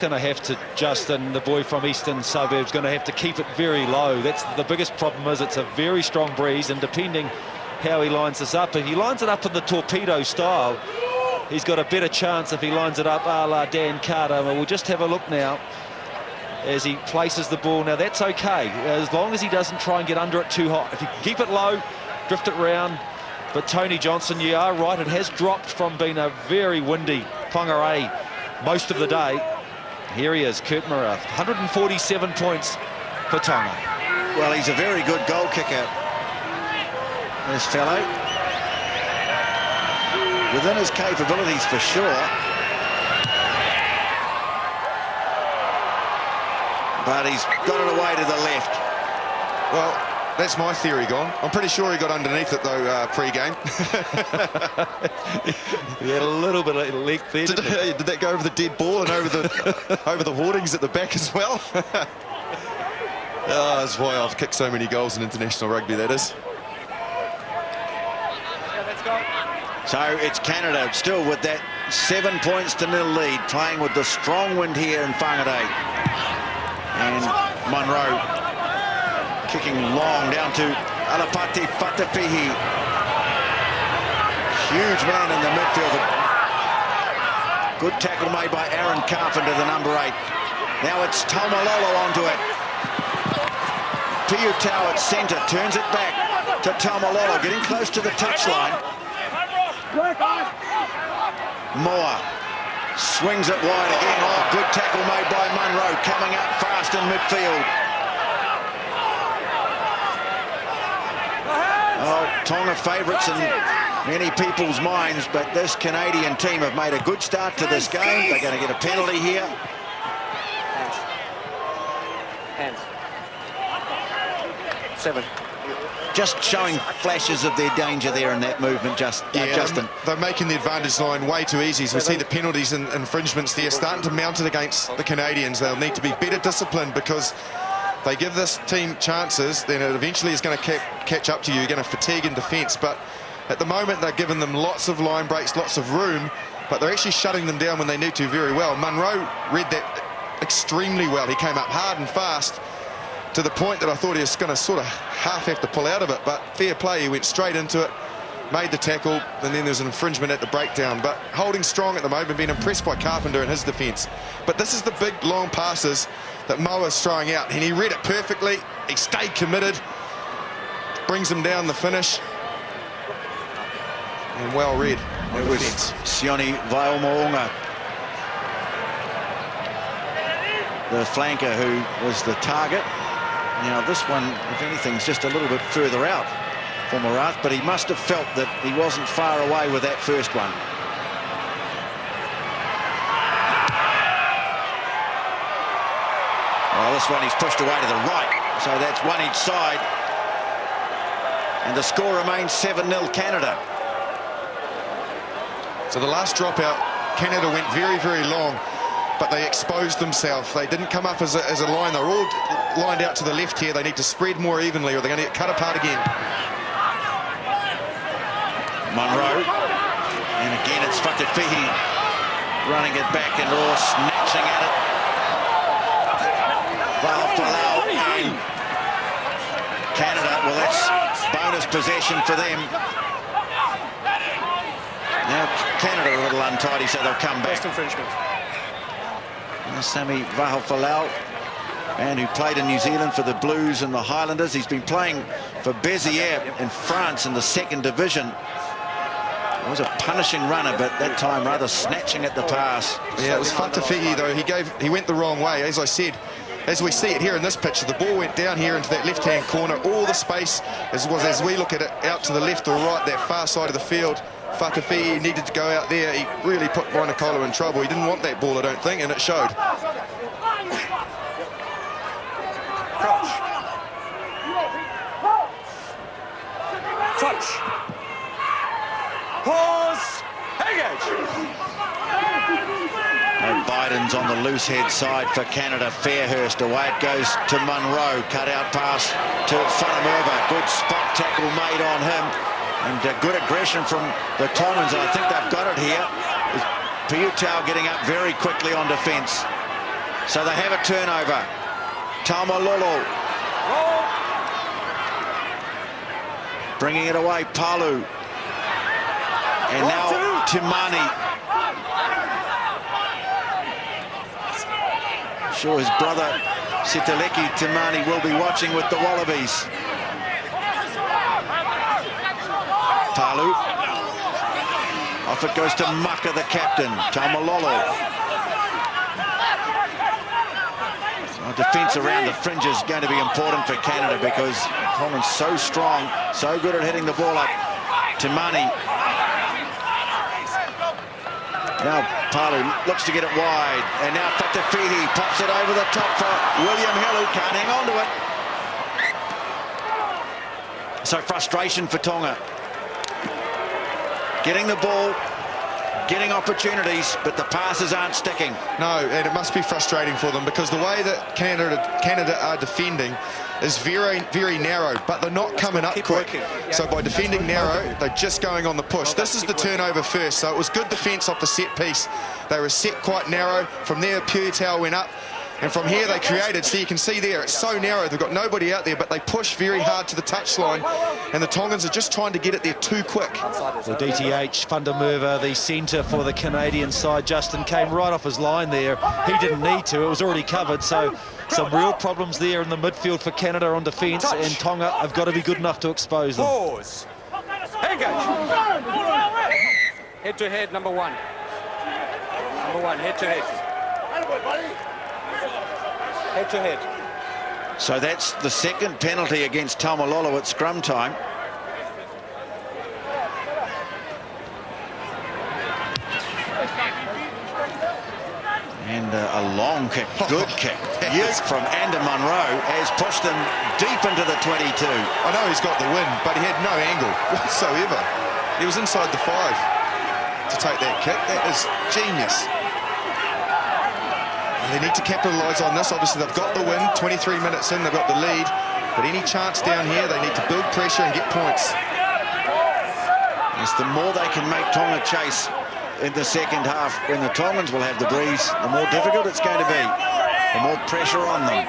Going to have to, Justin, the boy from Eastern Suburbs, going to have to keep it very low. That's the biggest problem. Is it's a very strong breeze, and depending how he lines this up, if he lines it up in the torpedo style, he's got a better chance if he lines it up a la Dan Carter. And we'll just have a look now as he places the ball. Now that's okay, as long as he doesn't try and get under it too hot. If you keep it low, drift it round. But Tony Johnson, you are right, it has dropped from being a very windy Whangarei most of the day. Here he is, Kurt Murrah, 147 points for Tonga. Well, he's a very good goal kicker, this fellow. Within his capabilities, for sure. But he's got it away to the left. Well, that's my theory gone. I'm pretty sure he got underneath it, though, pre-game. He had a little bit of leg there. Did that go over the dead ball and over the hoardings at the back as well? Oh, that's why I've kicked so many goals in international rugby, that is. So it's Canada still with that 7 points to 0 lead, playing with the strong wind here in Whangarei. And Munro kicking long down to Alapati Fatafihi. Huge man in the midfield. Good tackle made by Aaron Carpenter, the number 8. Now it's Taumalolo onto it. Piutau at centre, turns it back to Taumalolo, getting close to the touchline. Moore swings it wide again. Oh, good tackle made by Munro, coming up fast in midfield. Oh, Tonga favourites in many people's minds, but this Canadian team have made a good start to this game. They're going to get a penalty here. Hands. 7. Just showing flashes of their danger there in that movement, Justin. They're making the advantage line way too easy. So we see the penalties and infringements there starting to mount it against the Canadians. They'll need to be better disciplined, because they give this team chances, then it eventually is going to catch up to you. You're going to fatigue in defence. But at the moment, they're giving them lots of line breaks, lots of room, but they're actually shutting them down when they need to very well. Munro read that extremely well. He came up hard and fast, to the point that I thought he was going to sort of half have to pull out of it, but fair play, he went straight into it, made the tackle, and then there's an infringement at the breakdown. But holding strong at the moment, being impressed by Carpenter and his defence. But this is the big long passes that Moa's throwing out, and he read it perfectly. He stayed committed, brings him down the finish, and well read. It was Sione Vaiomaunga, the flanker, who was the target. Now this one, if anything, is just a little bit further out for Marath, but he must have felt that he wasn't far away with that first one. Well, this one he's pushed away to the right, so that's one each side. And the score remains 7-0 Canada. So the last dropout, Canada went very, very long, but they exposed themselves. They didn't come up as a line. They're all lined out to the left here. They need to spread more evenly, or they're going to get cut apart again. Munro, and again it's Fatafihi running it back and snatching at it. Falau and Canada, well, that's bonus possession for them. Now Canada are a little untidy, so they'll come back. First infringement. Sami Vahofalau, and who played in New Zealand for the Blues and the Highlanders. He's been playing for Béziers in France in the 2nd division. It was a punishing runner, but that time rather snatching at the pass. Yeah, it was Fatafihi, though. He went the wrong way. As I said, as we see it here in this picture, the ball went down here into that left-hand corner. All the space as we look at it, out to the left or right, that far side of the field. Fatafihi needed to go out there. He really put Vainikolo in trouble. He didn't want that ball, I don't think, and it showed. Crouch. Touch. Pause. Engage. Biden's on the loose head side for Canada. Fairhurst, away it goes to Munro. Cut out pass to Whanamurva. Good spot tackle made on him. And good aggression from the Tongans. I think they've got it here. Piutau getting up very quickly on defence. So they have a turnover. Taumalolo bringing it away. Palu. And now Timani. I'm sure his brother Sitaleki Timani will be watching with the Wallabies. Palu. Off it goes to Maka, the captain. Taumalolo. Defence around the fringe is going to be important for Canada because Tonga's so strong, so good at hitting the ball up. Timani. Now Palu looks to get it wide, and now Fatafihi pops it over the top for William Hill, who can't hang on to it. So frustration for Tonga. Getting the ball, getting opportunities, but the passes aren't sticking. No, and it must be frustrating for them because the way that Canada are defending is very, very narrow, but they're not coming up quick. So by defending narrow, they're just going on the push. This is the turnover first, so it was good defence off the set piece. They were set quite narrow. From there, Puetau went up, and from here they created. So you can see there, it's so narrow. They've got nobody out there, but they push very hard to the touchline, and the Tongans are just trying to get it there too quick. Well, DTH, Fundermerva, the centre for the Canadian side, Justin, came right off his line there. He didn't need to, it was already covered, so some real problems there in the midfield for Canada on defence, and Tonga have got to be good enough to expose them. Pause. Engage. Head to head, number one. Number one, head to head. Head to head. So that's the second penalty against Taumalolo at scrum time. And a long kick, good kick. Yes, from Ander Munro has pushed them deep into the 22. I know he's got the win, but he had no angle whatsoever. He was inside the 5 to take that kick. That is genius. They need to capitalise on this. Obviously, they've got the win. 23 minutes in, they've got the lead. But any chance down here, they need to build pressure and get points. Yes, the more they can make Tonga chase in the second half, when the Tongans will have the breeze, the more difficult it's going to be. The more pressure on them.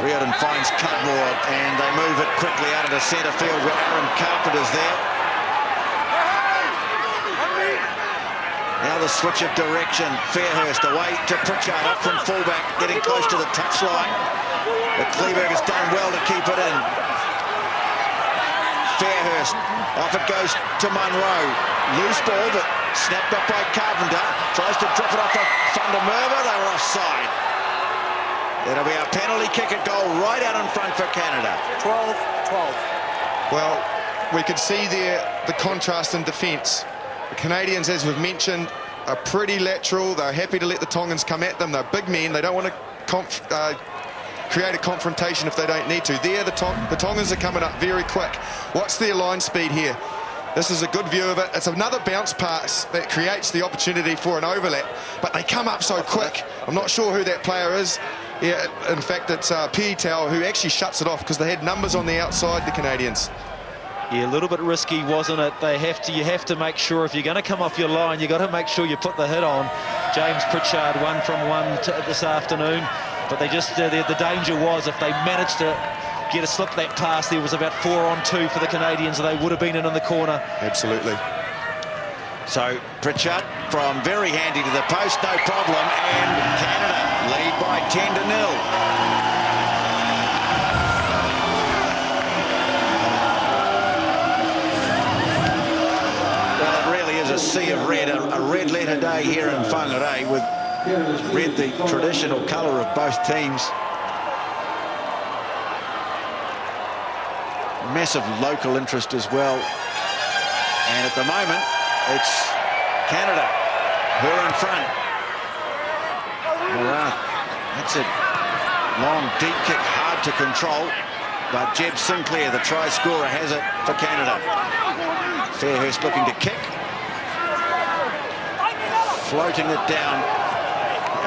Riordan finds Cudmore, and they move it quickly out into centre field where Aaron Carpenter's there. Now the switch of direction. Fairhurst away to Pritchard, up from fullback, getting close to the touchline. But Kleberg has done well to keep it in. Fairhurst, off it goes to Munro. Loose ball, but snapped up by Carpenter. Tries to drop it off of Fundermerva. They were offside. It'll be a penalty kick at goal right out in front for Canada. 12-12. Well, we could see there the contrast in defence. The Canadians, as we've mentioned, are pretty lateral. They're happy to let the Tongans come at them. They're big men. They don't want to create a confrontation if they don't need to. There, the Tongans are coming up very quick. What's their line speed here? This is a good view of it. It's another bounce pass that creates the opportunity for an overlap, but they come up so quick. I'm not sure who that player is. Yeah, in fact, it's Puetau who actually shuts it off because they had numbers on the outside, the Canadians. Yeah, a little bit risky, wasn't it? You have to make sure if you're going to come off your line, you've got to make sure you put the hit on. James Pritchard, 1-from-1 this afternoon, but they just the danger was if they managed to get a slip that pass, there was about 4-on-2 for the Canadians, and they would have been in the corner. Absolutely. So Pritchard from very handy to the post, no problem, and Canada lead by 10-0. A sea of red, a red letter day here in Whangarei, with red the traditional colour of both teams. Massive local interest as well, and at the moment it's Canada who are in front. Morath, that's it, long deep kick, hard to control, but Jeb Sinclair, the try scorer, has it for Canada. Fairhurst looking to kick, floating it down,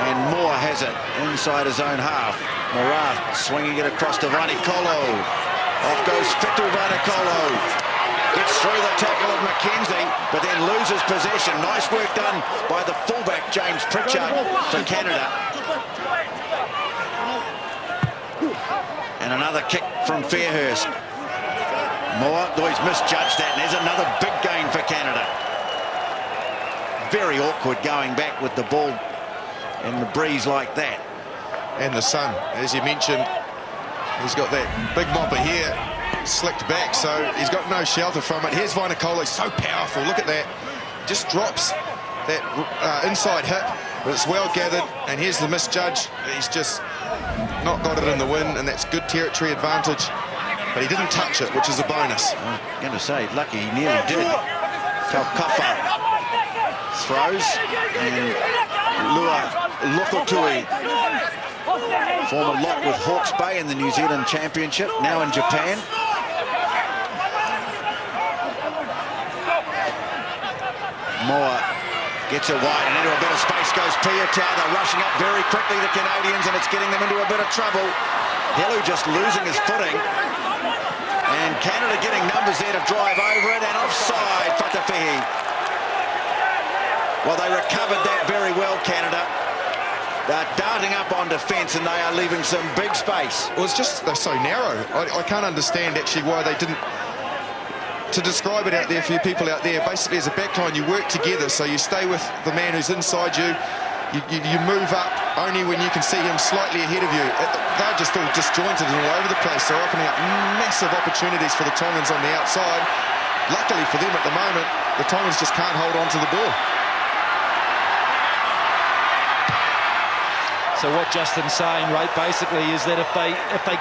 and Moore has it inside his own half. Morath swinging it across to Vanikolo. Off goes Fitu Vanikolo. Gets through the tackle of McKenzie, but then loses possession. Nice work done by the full James Pritchard for Canada. And another kick from Fairhurst. Moore, though he's misjudged that, and there's another big gain for Canada. Very awkward going back with the ball in the breeze like that. And the sun, as you mentioned, he's got that big mopper here, slicked back, so he's got no shelter from it. Here's Whangarei, so powerful, look at that. Just drops that inside hit, but it's well gathered, and here's the misjudge. He's just not got it in the wind, and that's good territory advantage, but he didn't touch it, which is a bonus. I'm going to say, lucky he nearly did. Kalkafa throws, and Lukotui, former lock with Hawke's Bay in the New Zealand Championship, now in Japan. Moore gets it wide, and into a bit of space goes Piutau. They're rushing up very quickly, the Canadians, and it's getting them into a bit of trouble. Helu just losing his footing. And Canada getting numbers there to drive over it, and offside, Whakawhihi. Well, they recovered that very well, Canada. They're darting up on defence, and they are leaving some big space. Well, it's just, they're so narrow. I can't understand actually why they didn't. To describe it out there for you people out there, basically as a backline, you work together, so you stay with the man who's inside you. You move up only when you can see him slightly ahead of you. They're just all disjointed and all over the place. They're opening up massive opportunities for the Tongans on the outside. Luckily for them at the moment, the Tongans just can't hold on to the ball. So what Justin's saying, right, basically is that if they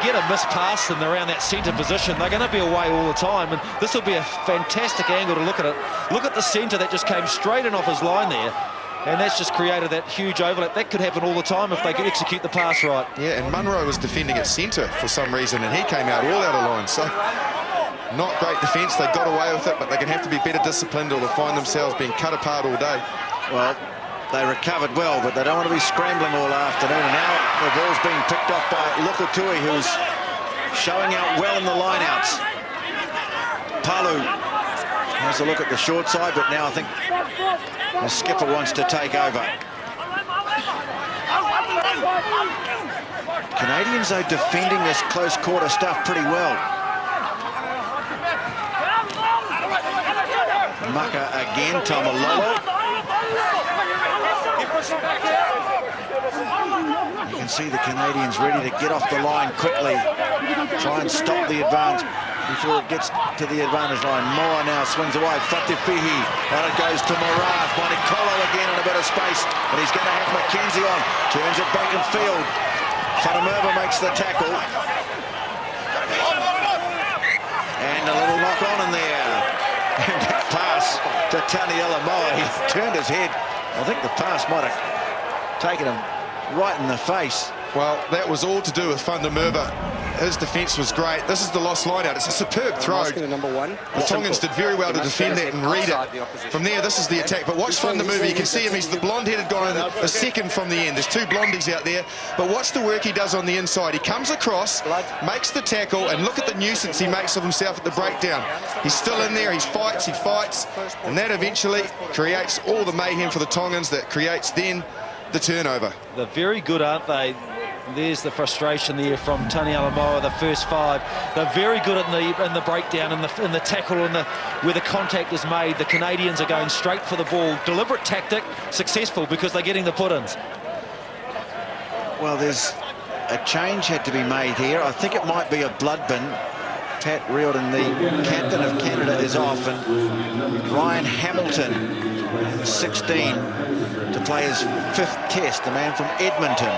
get a missed pass and they're around that centre position, they're going to be away all the time. And this will be a fantastic angle to look at it. Look at the centre that just came straight in off his line there. And that's just created that huge overlap. That could happen all the time if they could execute the pass right. Yeah, and Munro was defending at centre for some reason, and he came out all out of line. So not great defence. They got away with it, but they're going to have to be better disciplined or they'll find themselves being cut apart all day. Well, they recovered well, but they don't want to be scrambling all afternoon. And now the ball's being picked off by Lukotui, who's showing out well in the lineouts. Palu has a look at the short side, but now I think the skipper wants to take over. Canadians, though, defending this close quarter stuff pretty well. Mucker again, Tomalolo. You can see the Canadians ready to get off the line quickly, try and stop the advance before it gets to the advantage line. Moore now swings away, Whakawhihi, and it goes to Morath. Monikolo again in a bit of space, and he's going to have Mackenzie on, turns it back in field. Whangarei makes the tackle. And a little knock on in there. And that pass to Tani Alamoa, he turned his head. I think the pass might have taken him right in the face. Well, that was all to do with Whangarei. His defence was great. This is the lost line out. It's a superb throw. The Tongans did very well to defend that and read it. From there, this is the attack. But watch Whangarei. You can see him. He's the blonde-headed guy a second from the end. There's two blondies out there. But watch the work he does on the inside. He comes across, makes the tackle, and look at the nuisance he makes of himself at the breakdown. He's still in there. He fights, and that eventually creates all the mayhem for the Tongans that creates then the turnover. They're very good, aren't they? There's the frustration there from Tani Alamoa, the first five. They're very good in the breakdown, in the tackle, where the contact is made. The Canadians are going straight for the ball. Deliberate tactic, successful because they're getting the put-ins. Well, there's a change had to be made here. I think it might be a blood bin. Pat Riordan, the captain of Canada, is off, and Ryan Hamilton, 16, to play his 5th test, the man from Edmonton.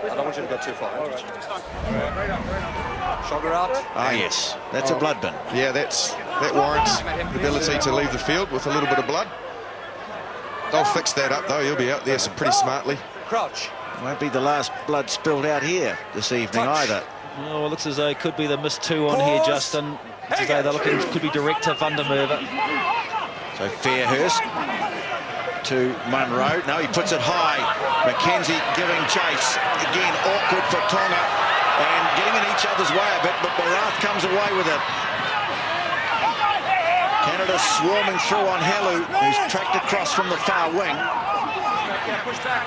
I don't want you to go too far. Shoulder out. Ah, yes. That's a blood bin. Yeah, that warrants the ability to leave the field with a little bit of blood. They'll fix that up, though. He'll be out there pretty smartly. Crouch. Won't be the last blood spilled out here this evening either. Oh, it looks as though it could be the missed 2 on here, Justin. As though they're looking, could be direct to Whangarei. So Fairhurst to Munro. No, he puts it high. Mackenzie giving chase. Again, awkward for Tonga. And getting in each other's way a bit, but Morath comes away with it. Canada swarming through on Helu, who's tracked across from the far wing. Push back.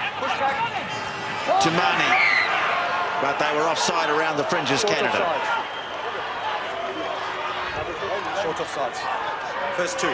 To Mani. But they were offside around the fringes, Canada. Short offsides. First two.